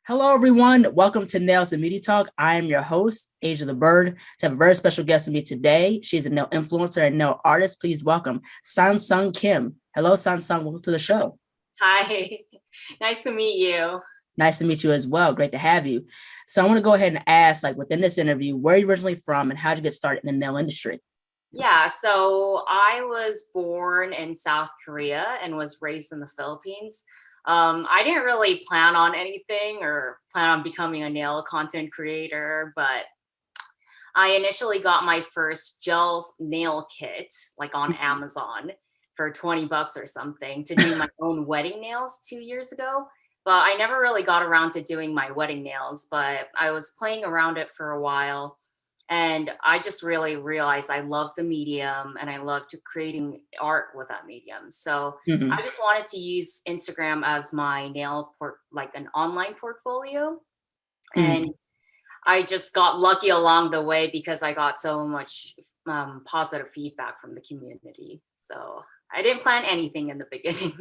Hello, everyone. Welcome to Nails and Media Talk. I am your host, Asia the Bird. To have a very special guest with me today. She's a nail influencer and nail artist. Please welcome San Sung Kim. Hello, San Sung. Welcome to the show. Hi, nice to meet you. Nice to meet you as well. Great to have you. So I want to go ahead and ask, like within this interview, where are you originally from and how did you get started in the nail industry? Yeah, so I was born in South Korea and was raised in the Philippines. I didn't really plan on anything or plan on becoming a nail content creator, but I initially got my first gel nail kit like on Amazon for 20 bucks or something to do my own wedding nails 2 years ago. But I never really got around to doing my wedding nails, but I was playing around it for a while. And I just really realized I love the medium and I love to creating art with that medium. So I Mhm. just wanted to use Instagram as my like an online portfolio. And Mhm. I just got lucky along the way because I got so much positive feedback from the community. So I didn't plan anything in the beginning.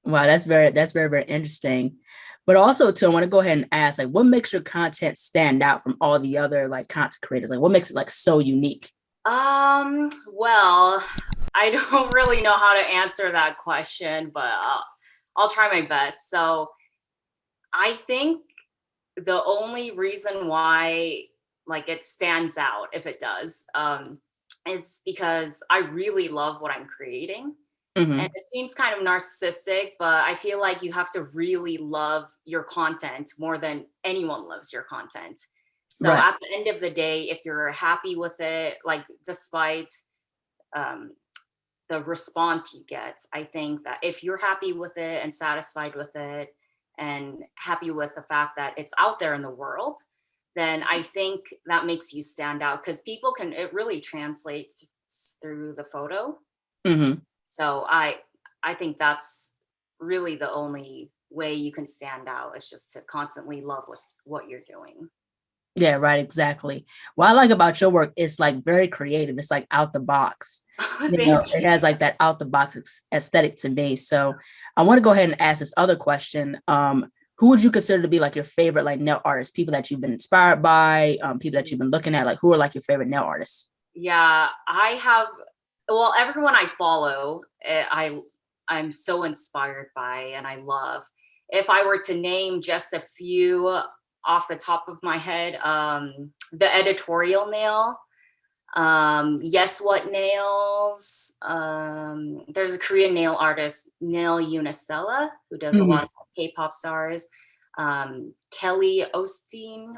Wow, that's very interesting. But also too, I want to go ahead and ask, like, what makes your content stand out from all the other like content creators? Like, what makes it like so unique? Well, I don't really know how to answer that question, but I'll try my best. So I think the only reason why like it stands out, if it does, is because I really love what I'm creating. And Hmm. it seems kind of narcissistic, but I feel like you have to really love your content more than anyone loves your content. So Right. at the end of the day, if you're happy with it, like despite um, the response you get, I think that if you're happy with it and satisfied with it and happy with the fact that it's out there in the world, then I think that makes you stand out because it really translates through the photo. Hmm. So I think that's really the only way you can stand out is just to constantly love what you're doing. Yeah, right, exactly. What I like about your work is like very creative. It's like out the box. Thank It you. has like that out the box aesthetic to me. So I want to go ahead and ask this other question. Who would you consider to be like your favorite like nail artists? People that you've been inspired by, people that you've been looking at, like who are like your favorite nail artists? Yeah, I have. Well, everyone I follow, I'm so inspired by and I love. If I were to name just a few off the top of my head, the editorial nail, Yes What Nails. There's a Korean nail artist, Nail Unistella, who does a lot Mhm. of K-pop stars. Kelly Osteen,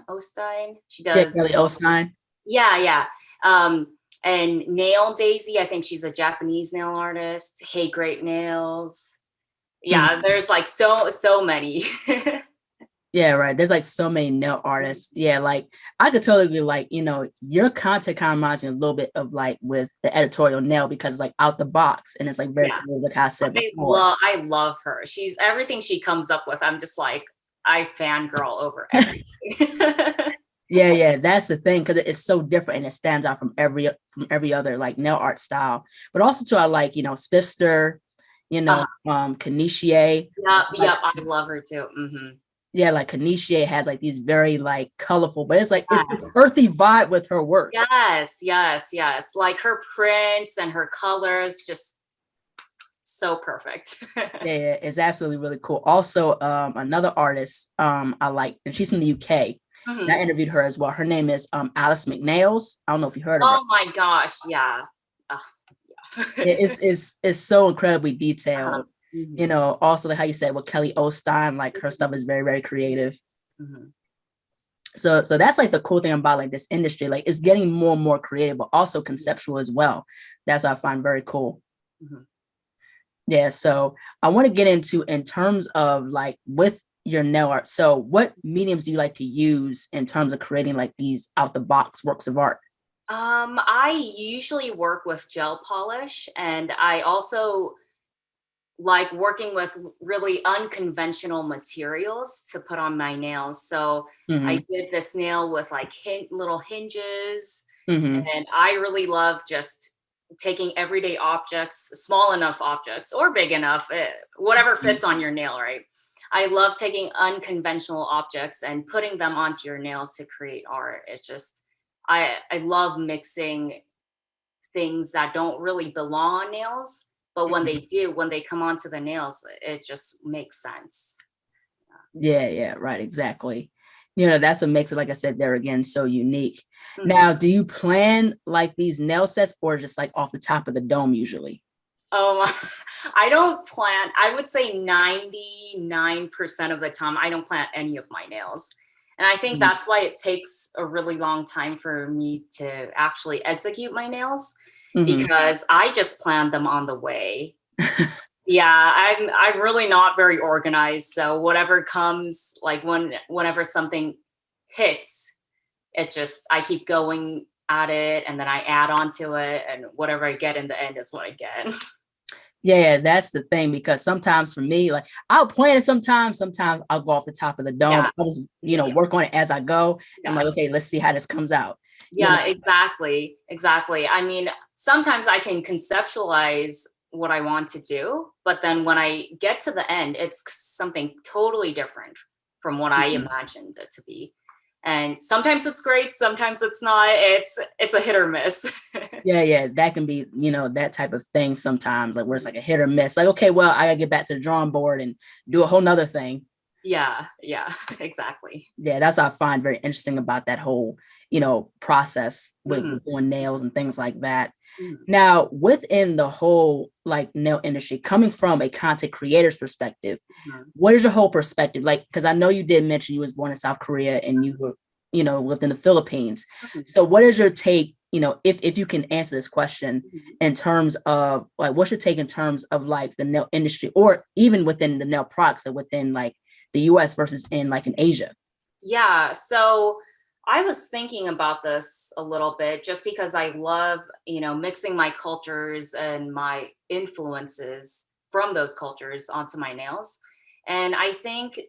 she Yeah, does Kelly Osstein. yeah, yeah. Um, and Nail Daisy, I think she's a Japanese nail artist. Hey Great Nails. Yeah, Mhm. there's like so many. Yeah, right. There's like so many nail artists. Yeah, like I could totally be like, your content kind of reminds me a little bit of like with the editorial nail because it's like out the box and it's like very Yeah, creative, like I said before. I love her. She's everything she comes up with. I'm just like I fangirl over everything. Yeah, yeah, that's the thing because it's so different and it stands out from every other like nail art style. But also too, I like Spifster, uh, Kanichie. yep, Like yep. I love her too. yeah, like Kanichie has like these very like colorful, but it's like it's earthy vibe with her work. Yes, yes, yes. Like her prints and her colors, just so perfect. Yeah, yeah, it's absolutely really cool. Also, another artist I like, and she's from the UK. And I Mhm. interviewed her as well. Her name is Alice McNails. I don't know if you heard of her. Oh my gosh, yeah. Ugh, yeah. It's so incredibly Uh-huh. detailed. Mhm, Also like how you said with Kelly Osstein, like her stuff is very, very creative. mhm, So that's like the cool thing about like this industry. Like it's getting more and more creative, but also mhm, conceptual as well. That's what I find very cool. mhm. Yeah. So I want to get into in terms of like with your nail art. So what mediums do you like to use in terms of creating like these out the box works of art? I usually work with gel polish, and I also like working with really unconventional materials to put on my nails. So I Hmm. did this nail with like little hinges, Hmm. and I really love just taking everyday objects, small enough objects or big enough, whatever fits on your nail, right? I love taking unconventional objects and putting them onto your nails to create art. It's just, I love mixing things that don't really belong on nails, but when they do, when they come onto the nails, it just makes sense. Yeah, right, exactly. That's what makes it, like I said, they're again so unique. Mhm. Now, do you plan like these nail sets or just like off the top of the dome usually? Um, I don't plan, I would say 99% of the time, I don't plan any of my nails. And I think that's why it takes a really long time for me to actually execute my nails Mm-hmm. because I just plan them on the way. Yeah, I'm really not very organized. So whatever comes, like whenever something hits, it just I keep going at it and then I add on to it and whatever I get in the end is what I get. Yeah, that's the thing, because sometimes for me, like I'll plan it sometimes I'll go off the top of the dome. Yeah, I'll just, yeah, work on it as I go. I'm yeah. like, okay, let's see how this comes out. You know, Yeah, exactly. Exactly. I mean, sometimes I can conceptualize what I want to do, but then when I get to the end, it's something totally different from what I Mhm. imagined it to be. And sometimes it's great, sometimes it's not. It's a hit or miss. Yeah, that can be, that type of thing sometimes, like where it's like a hit or miss. Like, okay, well, I gotta get back to the drawing board and do a whole nother thing. Yeah, yeah, exactly. Yeah, that's what I find very interesting about that whole, process Mhm, with doing nails and things like that. mhm, Now, within the whole like nail industry, coming from a content creator's perspective, mhm, what is your whole perspective? Like, because I know you did mention you was born in South Korea and you were, lived in the Philippines. mhm, So what is your take, if you can answer this question mhm. in terms of like, what's your take in terms of like the nail industry or even within the nail products or within like the US versus in like in Asia? Yeah, so I was thinking about this a little bit just because I love, mixing my cultures and my influences from those cultures onto my nails. And I think,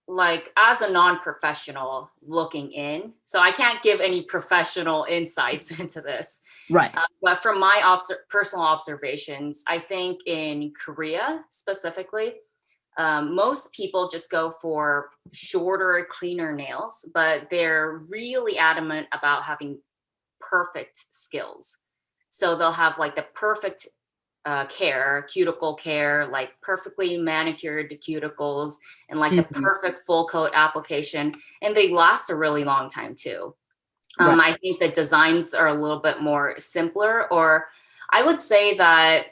like, as a non professional looking in, so I can't give any professional insights into this. Right. But from my personal observations, I think in Korea specifically, most people just go for shorter, cleaner nails, but they're really adamant about having perfect skills. So they'll have like the perfect cuticle care, like perfectly manicured cuticles and like the Mhm. perfect full coat application. And they last a really long time too. Right. I think the designs are a little bit more simpler, or I would say that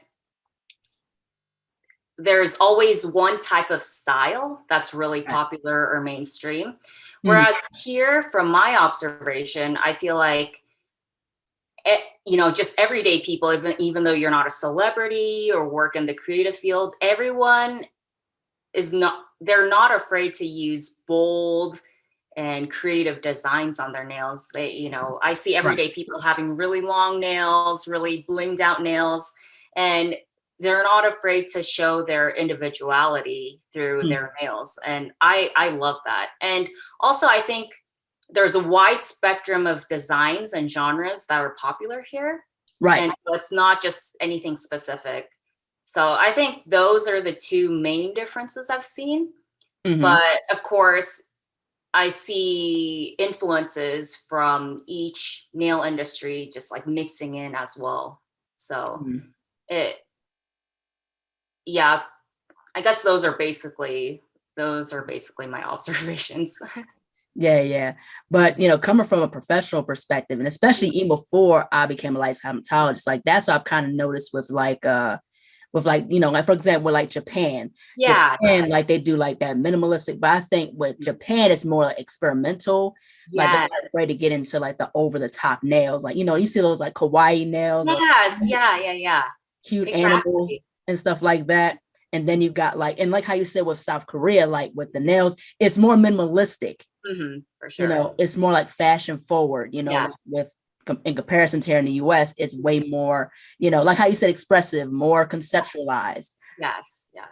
there's always one type of style that's really Right. popular or mainstream. Mhm. Whereas here, from my observation, I feel like, just everyday people, even though you're not a celebrity or work in the creative field, everyone they're not afraid to use bold and creative designs on their nails. I see Right. everyday people having really long nails, really blinged out nails, and they're not afraid to show their individuality through Mhm. their nails. And I love that. And also, I think there's a wide spectrum of designs and genres that are popular here. Right. And so it's not just anything specific. So I think those are the two main differences I've seen. Mhm. But of course, I see influences from each nail industry just like mixing in as well. So Mhm. it, yeah, I guess those are basically my observations. Yeah. But coming from a professional perspective, and especially even before I became a licensed cosmetologist, like that's what I've kind of noticed with like, like for example, like Yeah, Japan, like they do like that minimalistic, but I think with Japan, it's more like experimental. Like they're yeah, not afraid to get into like the over the top nails. Like, you see those like kawaii nails or yes, yeah, cute animals exactly. and stuff like that. And then you've got like, and like how you said with South Korea, like with the nails, it's more minimalistic. For sure. It's more like fashion forward, Yeah, like with in comparison to here in the US, it's way more, like how you said, expressive, more conceptualized. yes, yeah.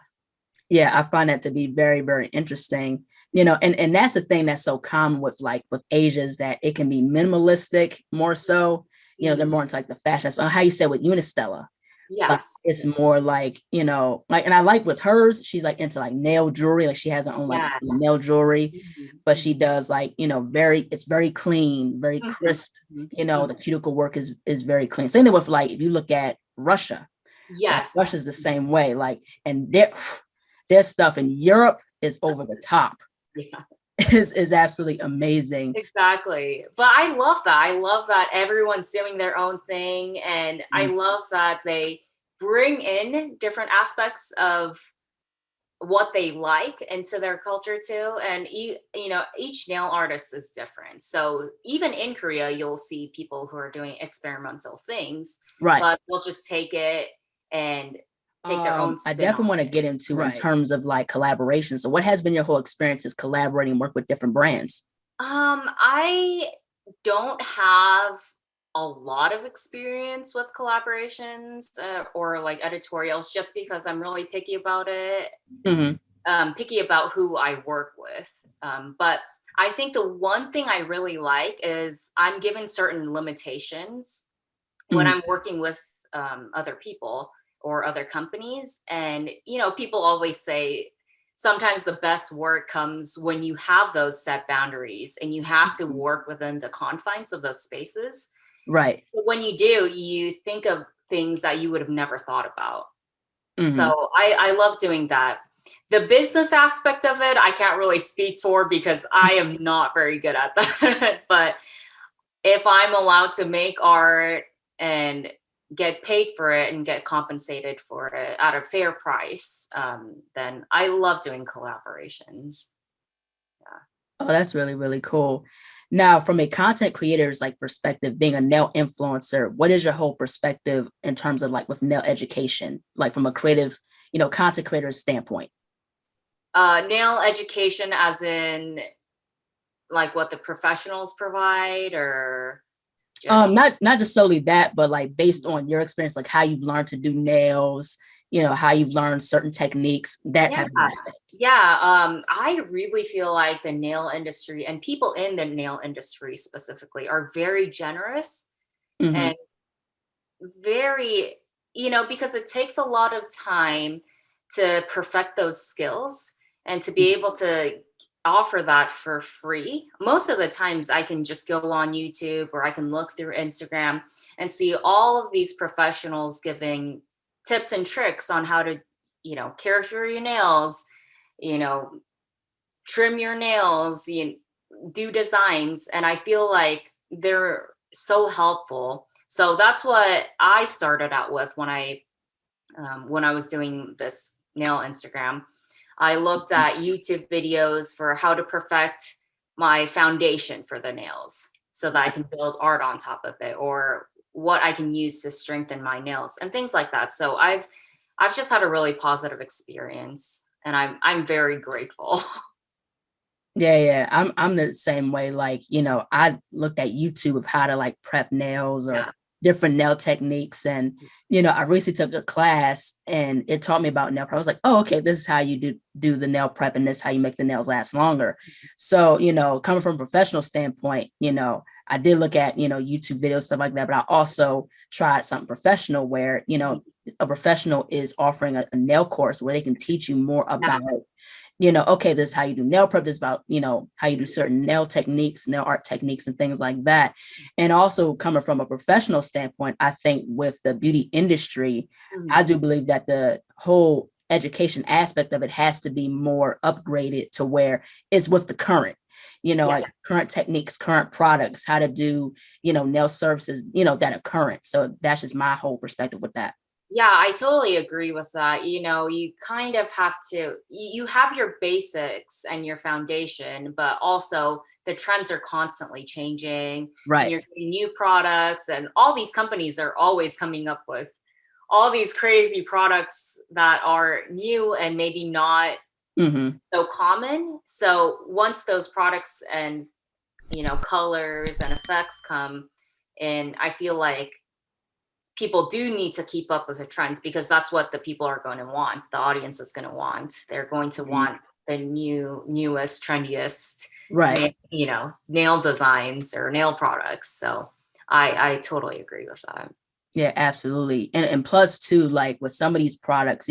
Yeah, I find that to be very, very interesting. And that's the thing that's so common with like with Asia is that it can be minimalistic more so. They're Mhm. more into like the fashion. So how you said with Unistella. Yes. It's more like, like, and I like with hers, she's like into like nail jewelry. Like she has her own like Yes. nail jewelry, but Mhm. she does like, it's very clean, very Mhm. crisp. Mhm. The cuticle work is very clean. Same thing with like, if you look at Russia, like Yes. Russia's the same way. Like, and their stuff in Europe is over the top. Yeah. Is absolutely amazing. Exactly. But I love that. I love that everyone's doing their own thing. And I Mm. love that they bring in different aspects of what they like into their culture too. And each nail artist is different. So even in Korea, you'll see people who are doing experimental things, Right. but they'll just take it and take their own I spin on definitely want to it. get into in terms of like collaboration. So what has been your whole experiences collaborating, work with different brands? I don't have a lot of experience with collaborations or like editorials just because I'm really picky about it, Mm-hmm. picky about who I work with. But I think the one thing I really like is I'm given certain limitations when Mm-hmm. I'm working with other people or other companies. And, people always say sometimes the best work comes when you have those set boundaries and you have to work within the confines of those spaces. Right. But when you do, you think of things that you would have never thought about. So Mm-hmm. I love doing that. The business aspect of it, I can't really speak for because I am not very good at that. But if I'm allowed to make art and get paid for it and get compensated for it at a fair price, then I love doing collaborations. Yeah. Oh, that's really, really cool. Now, from a content creator's like perspective, being a nail influencer, what is your whole perspective in terms of like with nail education, like from a creative, content creator's standpoint? Nail education, as in like what the professionals provide, or just Not just solely that, but like based on your experience, like how you've learned to do nails, how you've learned certain techniques, that yeah. type of aspect. Yeah, I really feel like the nail industry and people in the nail industry specifically are very generous Mm-hmm. and very, because it takes a lot of time to perfect those skills and to be able to offer that for free. Most of the times I can just go on YouTube or I can look through Instagram and see all of these professionals giving tips and tricks on how to, care for your nails, you know, trim your nails, do designs. And I feel like they're so helpful. So that's what I started out with when I was doing this nail Instagram. I looked at YouTube videos for how to perfect my foundation for the nails so that I can build art on top of it, or what I can use to strengthen my nails and things like that. So I've just had a really positive experience and I'm very grateful. Yeah, yeah. I'm the same way. Like, I looked at YouTube of how to like prep nails or Yeah. different nail techniques. And, I recently took a class and it taught me about nail prep. I was like, oh, okay, this is how you do the nail prep and this is how you make the nails last longer. So, coming from a professional standpoint, I did look at, YouTube videos, stuff like that, but I also tried something professional where, a professional is offering a nail course where they can teach you more Yeah. about okay, this is how you do nail prep. This is about, how you do certain nail techniques, nail art techniques, and things like that. And also coming from a professional standpoint, I think with the beauty industry, I Mhm. do believe that the whole education aspect of it has to be more upgraded to where it's with the current, Yeah. like current techniques, current products, how to do, nail services, that are current. So that's just my whole perspective with that. Yeah, I totally agree with that. You kind of have to, you have your basics and your foundation, but also the trends are constantly changing and Right. you're getting new products, and all these companies are always coming up with all these crazy products that are new and maybe not Mm-hmm. so common. So once those products and, colors and effects come in, I feel like people do need to keep up with the trends because that's what the people are going to want. The audience is going to want. They're going to Mm-hmm. want the newest, trendiest, Right. nail designs or nail products. So I totally agree with that. Yeah, absolutely. And plus too, like with some of these products,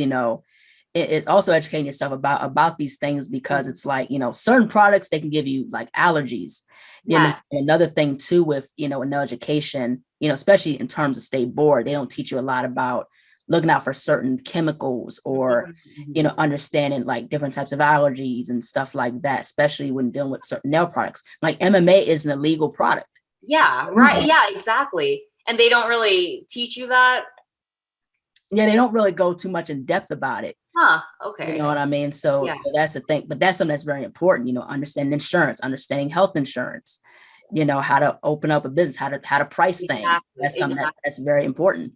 it's also educating yourself about these things, because Mhm. it's like, certain products, they can give you like allergies. Yes. Another thing too with, in education, especially in terms of state board, they don't teach you a lot about looking out for certain chemicals, or, Mhm, mhm. understanding like different types of allergies and stuff like that, especially when dealing with certain nail products. Like MMA is an illegal product. Yeah, right. Yeah, exactly. And they don't really teach you that. Yeah, they don't really go too much in depth about it. Huh. You know Okay. what I mean? So, Yeah. so that's the thing. But that's something that's very important, understanding insurance, understanding health insurance, how to open up a business, how to price things. Exactly. That's something Exactly. that's very important.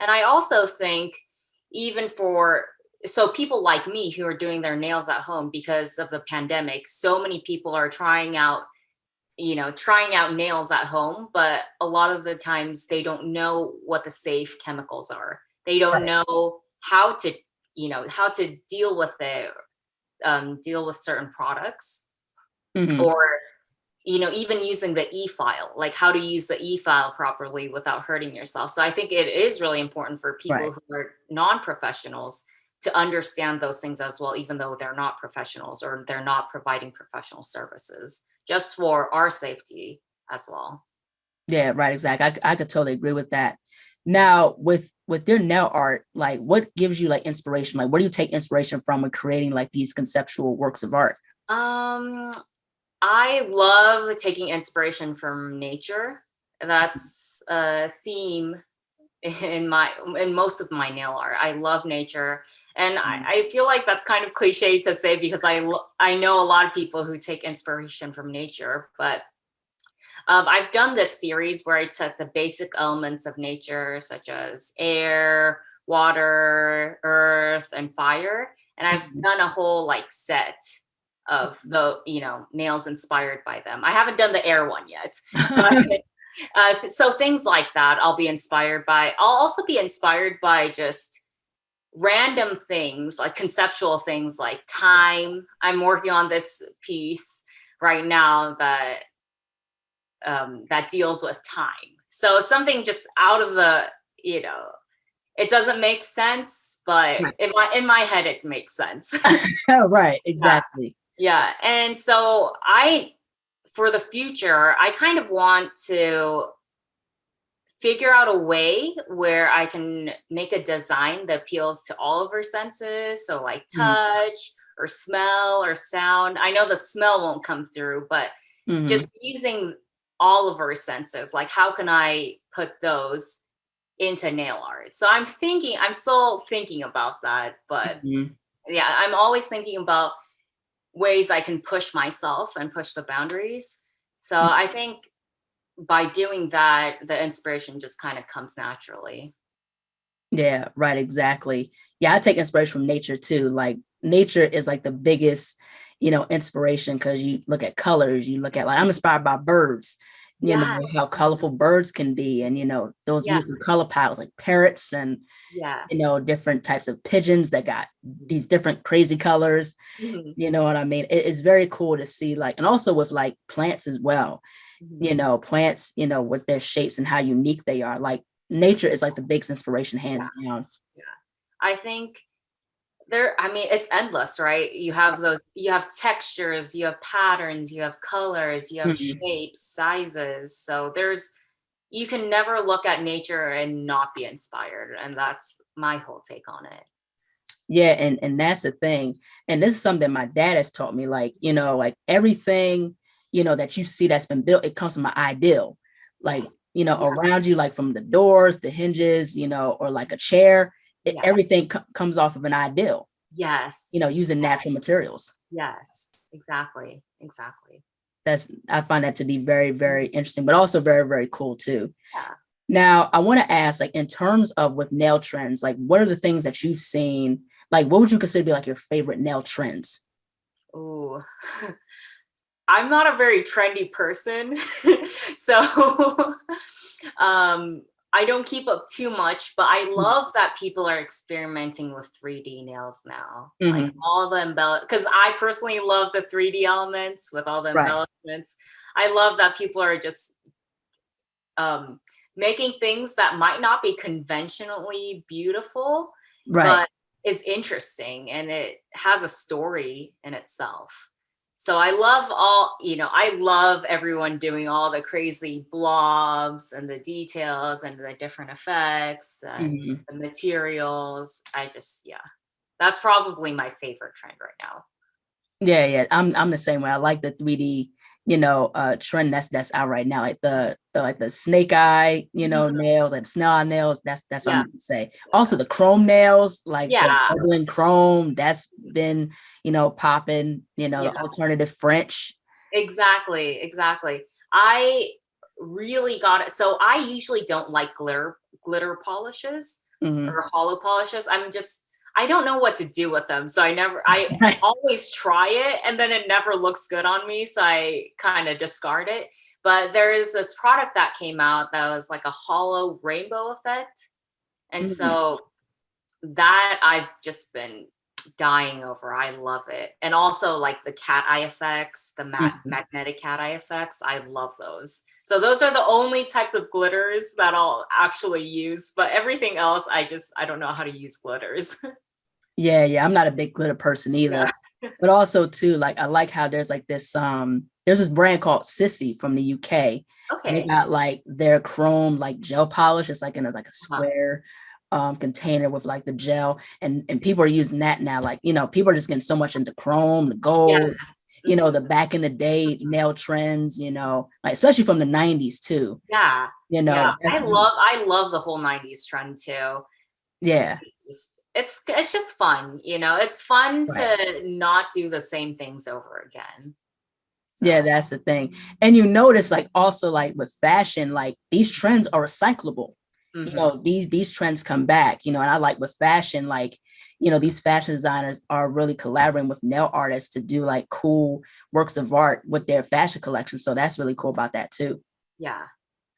And I also think even for so people like me who are doing their nails at home because of the pandemic, so many people are trying out nails at home, but a lot of the times they don't know what the safe chemicals are. They don't Right. know how to deal with it, deal with certain products, Hmm. or even using the e-file, like how to use the e-file properly without hurting yourself. So I think it is really important for Right. people who are non-professionals to understand those things as well, even though they're not professionals or they're not providing professional services, just for our safety as well. Yeah, right. Exactly. I could totally agree with that. Now, with your nail art, like what gives you like inspiration? Like, where do you take inspiration from when creating like these conceptual works of art? um I love taking inspiration from nature. That's a theme in most of my nail art. I love nature, and I feel like that's kind of cliche to say because I know a lot of people who take inspiration from nature, but I've done this series where I took the basic elements of nature, such as air, water, earth, and fire, and I've Mhm. done a whole like set of the nails inspired by them. I haven't done the air one yet, but so things like that I'll be inspired by. I'll also be inspired by just random things, like conceptual things like time. I'm working on this piece right now that deals with time. So something just out of you know, it doesn't make sense, but Right. in my head it makes sense. Oh, right. Yeah, Exactly. yeah. And so for the future, I kind of want to figure out a way where I can make a design that appeals to all of our senses. So like touch or smell or sound. I know the smell won't come through, but Mm-hmm. just using all of our senses, like how can I put those into nail art? So I'm still thinking about that, but Hmm. yeah, I'm always thinking about ways I can push myself and push the boundaries. So I think by doing that, the inspiration just kind of comes naturally. Yeah, right, exactly. Yeah, I take inspiration from nature too. Like nature is like the biggest, inspiration, because you look at colors, you look at like I'm inspired by birds, Yes. how colorful birds can be, and those Yeah. beautiful color palettes like parrots, and Yeah. different types of pigeons that got these different crazy colors. Mhm. You know what I mean? It's very cool to see, like, and also with like plants as well. Mhm. Plants, with their shapes and how unique they are. Like nature is like the biggest inspiration, Yeah. hands down. Yeah. I think I mean, it's endless, right? You have textures, you have patterns, you have colors, you have Mhm. shapes, sizes. So you can never look at nature and not be inspired. And that's my whole take on it. Yeah, and that's the thing. And this is something that my dad has taught me. Like, like everything, that you see that's been built, it comes from an ideal. Like, Yes. Yeah. around you, like from the doors, the hinges, or like a chair, Yeah. everything comes off of an ideal, Yes. using natural materials. Yes. Exactly. Exactly. I find that to be very, very interesting, but also very, very cool too. Yeah. Now, I want to ask, like, in terms of with nail trends, like, what are the things that you've seen? Like, what would you consider to be like your favorite nail trends? Ooh. I'm not a very trendy person. So um I don't keep up too much, but I love that people are experimenting with 3D nails now. Like Hmm. all the because I personally love the 3D elements with all the Right. embellishments. I love that people are just um making things that might not be conventionally beautiful, Right. but is interesting and it has a story in itself. So I love I love everyone doing all the crazy blobs and the details and the different effects and Mhm. the materials. Yeah, that's probably my favorite trend right now. Yeah, yeah. I'm the same way. I like the 3D, trend that's out right now. Like the snake eye, Mhm. nails, like snail eye nails. That's what I'm Yeah, gonna say. Also yeah, the chrome nails, like the yeah, bubbling chrome, that's been, popping, the yeah. alternative French. Exactly, exactly. I really got it. So I usually don't like glitter polishes Hmm. or hollow polishes. I don't know what to do with them. So I Right. always try it and then it never looks good on me. So I kind of discard it. But there is this product that came out that was like a hollow rainbow effect. And Mhm. so that I've just been dying over. I love it. And also like the cat eye effects, the Mhm. magnetic cat eye effects. I love those. So those are the only types of glitters that I'll actually use. But everything else, I don't know how to use glitters. Yeah, yeah. I'm not a big glitter person either. Yeah. But also too, like I like how there's like there's this brand called Sissy from the UK, and they Okay. got like their chrome like gel polish. It's like in a Uh-huh. square container with like the gel, and people are using that now. Like, people are just getting so much into chrome, the Yes. gold, Mhm. the back in the day nail trends, like especially from the 90s too. Yeah. Yeah. That's I love the whole 90s trend too. yeah, It's just fun, it's fun right. to not do the same things over again. Yeah, So that's the thing. And you notice like also like with fashion, like these trends are recyclable. mhm. These trends come back, and I like with fashion, like, these fashion designers are really collaborating with nail artists to do like cool works of art with their fashion collection. So that's really cool about that too. Yeah.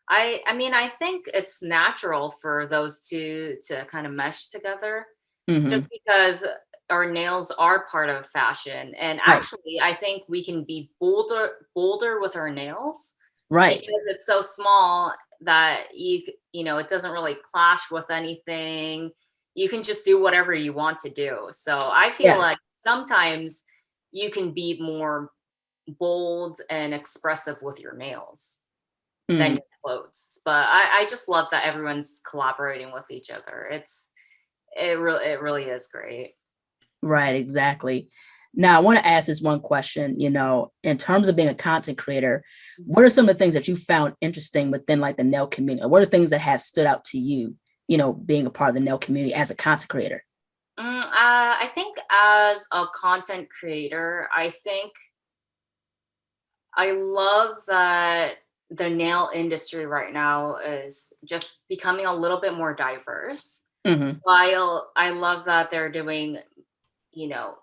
I mean, I think it's natural for those two to kind of mesh together just Hmm. because our nails are part of fashion. And Right, actually, I think we can be bolder with our nails right. because it's so small that it doesn't really clash with anything. You can just do whatever you want to do. So I feel Yeah. like sometimes you can be more bold and expressive with your nails than Mhm. your clothes. But I just love that everyone's collaborating with each other. It really is great. Right, exactly. Now, I want to ask this one question, in terms of being a content creator, what are some of the things that you found interesting within like the nail community? What are things that have stood out to you, being a part of the nail community as a content creator? I think as a content creator, I think I love that the nail industry right now is just becoming a little bit more diverse. So Hmm. I love that they're doing, you know,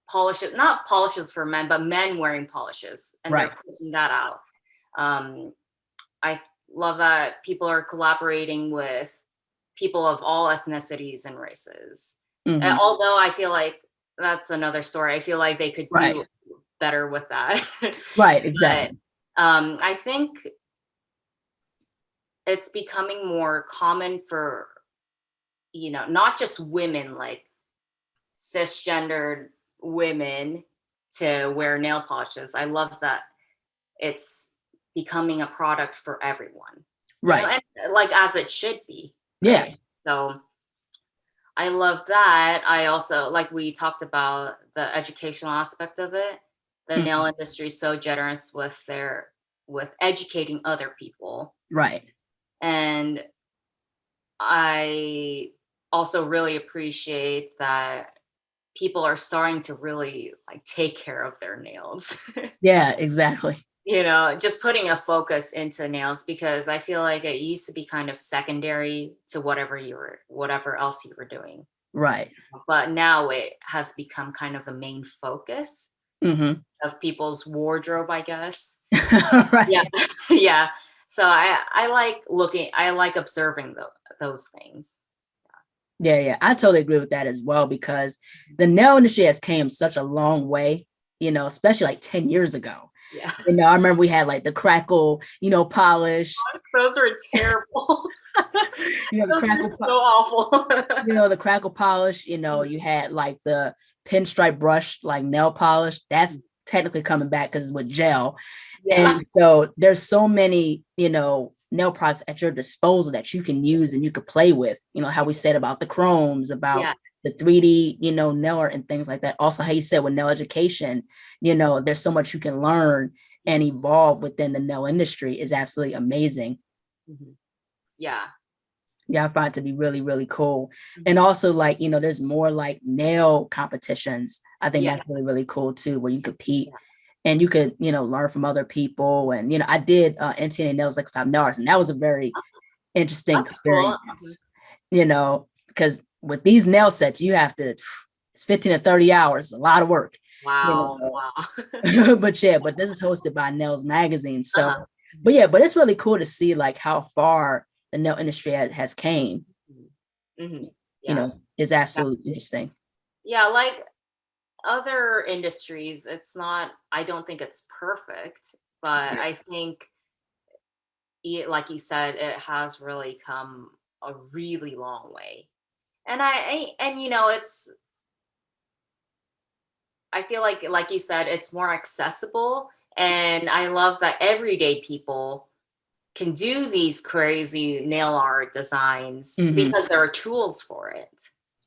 polishes, not polishes for men, but men wearing polishes, and Right. they're pushing that out. Um, I love that people are collaborating with people of all ethnicities and races. Hmm. Although I feel like that's another story. I feel like they could Right. do better with that. Right. But Exactly. I think it's becoming more common for, not just women, like cisgendered women to wear nail polishes. I love that it's becoming a product for everyone, Right. and like as it should be, Yeah. right? So I love that. I also, like we talked about the educational aspect of it. The nail Mhm. industry is so generous with educating other people. Right. And I also really appreciate that people are starting to really like take care of their nails. Yeah. Exactly. Just putting a focus into nails because I feel like it used to be kind of secondary to whatever else you were doing. Right. But now it has become kind of the main focus Hmm. of people's wardrobe, I guess. Yeah. Right. Yeah. So I like observing those things. Yeah, yeah, I totally agree with that as well because the nail industry has came such a long way, especially like 10 years ago. Yeah. I remember we had like the crackle, polish. Those are terrible. The Those are crackle, so awful. the crackle polish. You had like the pinstripe brush, like nail polish. That's technically coming back because it's with gel. Yeah. And so there's so many, nail products at your disposal that you can use and you could play with. How we said about the chromes, about the 3D, nail art and things like that. Also, how you said with nail education, there's so much you can learn and evolve within the nail industry is absolutely amazing. Yeah. Yeah, I find it to be really, really cool. And also like, there's more like nail competitions. I think that's really, really cool too, where you compete and you could, learn from other people. And, I did NTNA Nails Like Stop Nail Arts, and that was a very interesting experience, because with these nail sets, you have to, it's 15 to 30 hours, a lot of work. Wow. But this is hosted by Nails Magazine. So, but it's really cool to see like how far the nail industry has came. Is absolutely interesting. Yeah, like other industries, I don't think it's perfect, but I think like you said, it has really come a really long way. And I feel like you said, it's more accessible, and I love that everyday people can do these crazy nail art designs because there are tools for it.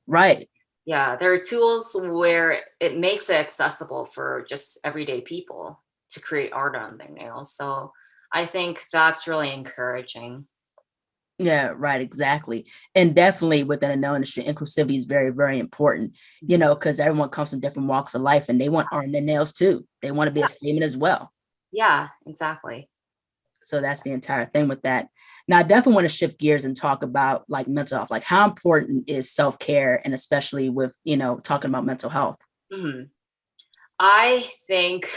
Right. Yeah, there are tools where it makes it accessible for just everyday people to create art on their nails. So I think that's really encouraging. Yeah, right, exactly. And definitely within the nail industry, inclusivity is very, very important, because everyone comes from different walks of life and they want art in their nails too. They want to be a statement as well. Yeah, exactly. So that's the entire thing with that. Now, I definitely want to shift gears and talk about like mental health. Like, how important is self-care, and especially with, talking about mental health? I think,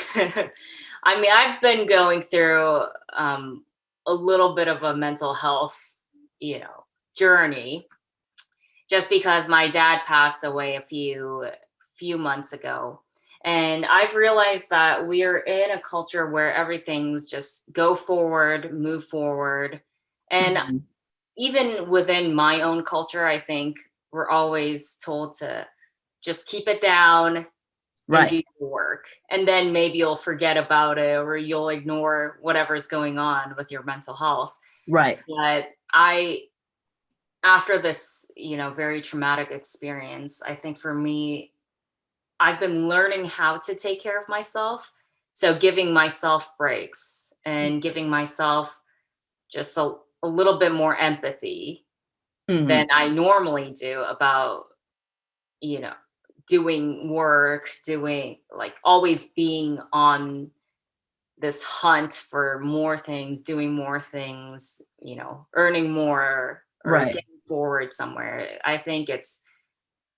I've been going through a little bit of a mental health, journey, just because my dad passed away a few months ago. And I've realized that we're in a culture where everything's just go forward, move forward. And even within my own culture, I think we're always told to just keep it down and do your work. And then maybe you'll forget about it, or you'll ignore whatever's going on with your mental health. Right. But after this, very traumatic experience, I think for me, I've been learning how to take care of myself. So giving myself breaks and giving myself just a little bit more empathy than I normally do about, doing work, doing like always being on this hunt for more things, doing more things, earning more or getting forward somewhere. I think it's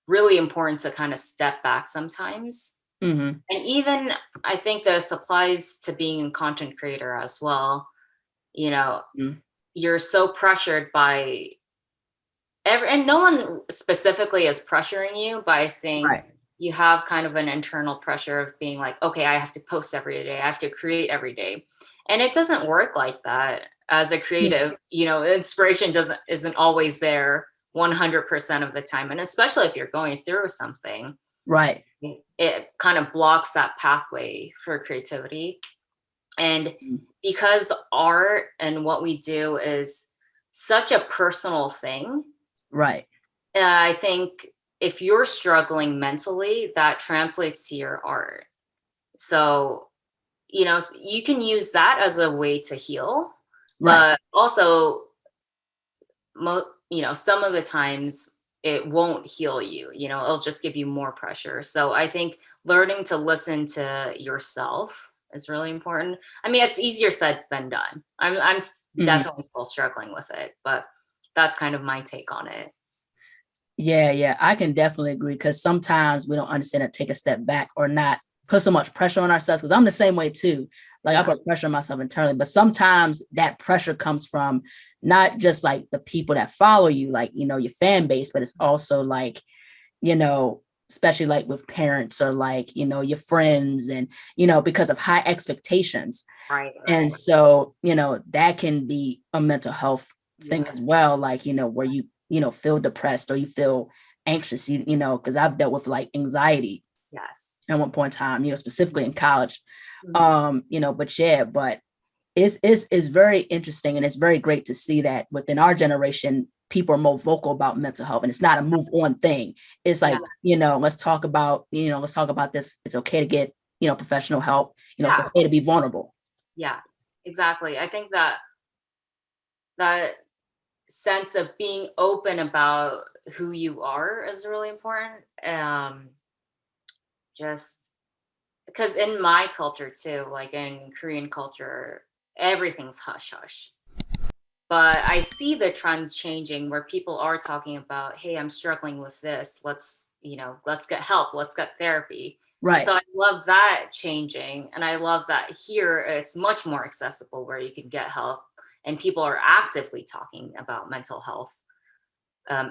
really important to kind of step back sometimes. And even I think this applies to being a content creator as well. You're so pressured by and no one specifically is pressuring you, but I think you have kind of an internal pressure of being like, okay, I have to post every day, I have to create every day. And it doesn't work like that. As a creative, inspiration isn't always there 100% of the time. And especially if you're going through something, it kind of blocks that pathway for creativity. And because art and what we do is such a personal thing, I think if you're struggling mentally, that translates to your art. So, you can use that as a way to heal, but also, some of the times it won't heal you, it'll just give you more pressure. So I think learning to listen to yourself is really important. It's easier said than done. I'm definitely still struggling with it, but that's kind of my take on it. Yeah, I can definitely agree, because sometimes we don't understand to take a step back or not put so much pressure on ourselves, because I'm the same way too. Like I put pressure on myself internally, but sometimes that pressure comes from not just like the people that follow you, like, your fan base, but it's also like, especially like with parents or like, your friends and, because of high expectations. Right, And right. so, that can be a mental health thing Yeah. as well. Like, where you feel depressed or you feel anxious, because I've dealt with like anxiety Yes. at one point in time, specifically in college. Mhm. But it's very interesting and it's very great to see that within our generation, people are more vocal about mental health and it's not a move on thing. It's Yeah. like, let's talk about this. It's okay to get, professional help. It's Yeah. okay to be vulnerable. Yeah. Exactly. I think that that sense of being open about who you are is really important. Just because in my culture too, like in Korean culture, everything's hush hush. But I see the trends changing where people are talking about, hey, I'm struggling with this. Let's get help. Let's get therapy. And Right. so I love that changing. And I love that here it's much more accessible where you can get help and people are actively talking about mental health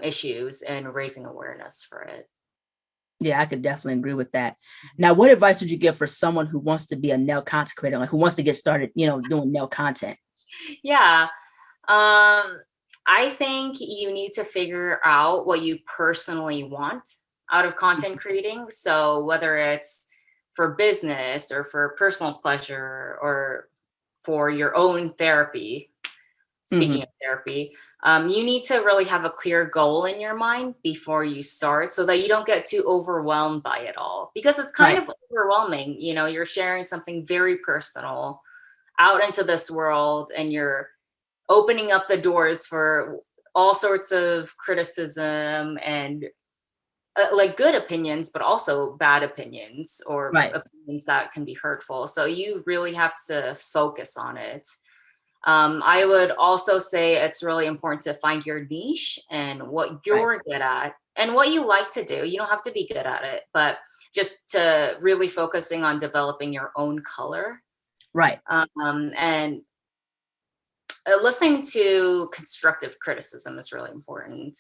issues and raising awareness for it. Yeah, I could definitely agree with that. Now, what advice would you give for someone who wants to be a nail content creator, like who wants to get started, doing nail content? Yeah. I think you need to figure out what you personally want out of content creating. So whether it's for business or for personal pleasure or for your own therapy, speaking Mm-hmm. of therapy, you need to really have a clear goal in your mind before you start so that you don't get too overwhelmed by it all because it's kind Right. of overwhelming. You're sharing something very personal out into this world and you're opening up the doors for all sorts of criticism and like good opinions, but also bad opinions or Right. opinions that can be hurtful. So you really have to focus on it. I would also say it's really important to find your niche and what Right. you're good at and what you like to do. You don't have to be good at it, but just to really focusing on developing your own color. Right. And listening to constructive criticism is really important.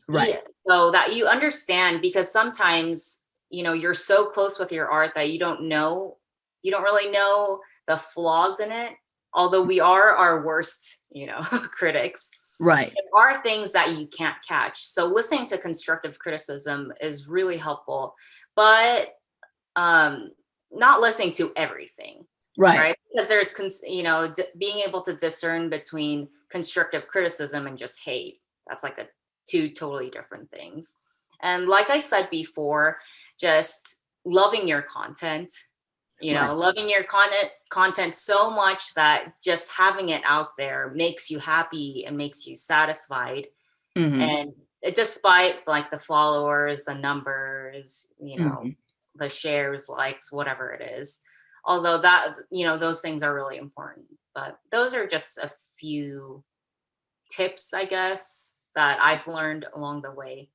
Right. So that you understand because sometimes you're so close with your art that you don't really know the flaws in it, although we are our worst critics. Right. There are things that you can't catch, so listening to constructive criticism is really helpful, but not listening to everything, Right. right? Because there's being able to discern between constructive criticism and just hate. That's like a two totally different things. And like I said before, just loving your content, Right. loving your content so much that just having it out there makes you happy and makes you satisfied. Mm-hmm. And despite like the followers, the numbers, Mm-hmm. the shares, likes, whatever it is. Although that, those things are really important. But those are just a few tips, I guess, that I've learned along the way.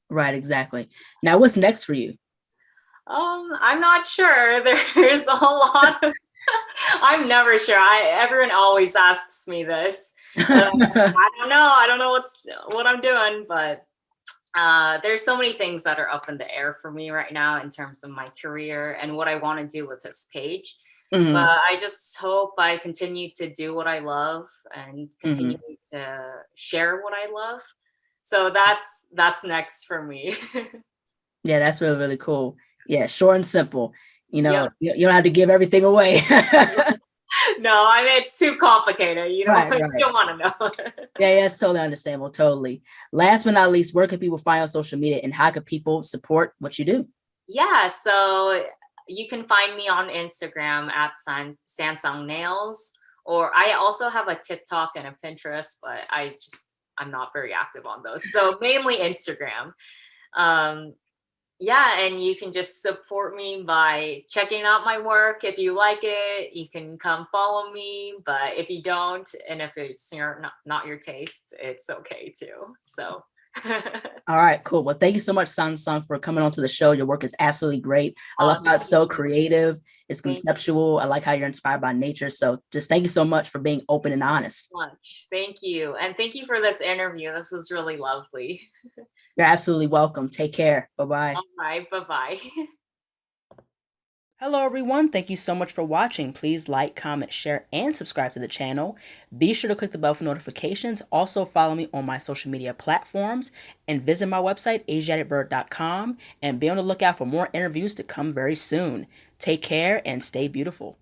Right. Exactly. Now, what's next for you? I'm not sure. There's a lot of I'm never sure. Everyone always asks me this. I don't know. I don't know what I'm doing, but there's so many things that are up in the air for me right now in terms of my career and what I want to do with this page. But Mm-hmm. I just hope I continue to do what I love and continue Mm-hmm. to share what I love. So that's next for me. Yeah, that's really, really cool. Yeah, short and simple. Yep. You don't have to give everything away. No, I mean it's too complicated. You Right, you right. don't want to know. Yeah, it's totally understandable. Totally. Last but not least, where can people find on social media and how can people support what you do? Yeah, so you can find me on Instagram at Sansang Nails, or I also have a TikTok and a Pinterest, but I'm not very active on those. So mainly Instagram. Um, yeah, and you can just support me by checking out my work. If you like it, you can come follow me. But if you don't, and if it's not your taste, it's okay too. So All right, cool. Well, thank you so much, Sang Sung, for coming onto the show. Your work is absolutely great. I love how it's Thank so you. creative. It's Thank you so conceptual. I like how you're inspired by nature. So just thank you so much for being open and honest. much. Thank you. And thank you for this interview. This is really lovely. You're absolutely welcome. Take care. Bye-bye. All right. Bye bye. Hello, everyone. Thank you so much for watching. Please like, comment, share, and subscribe to the channel. Be sure to click the bell for notifications. Also, follow me on my social media platforms and visit my website, ASIATHABIRD.com, and be on the lookout for more interviews to come very soon. Take care and stay beautiful.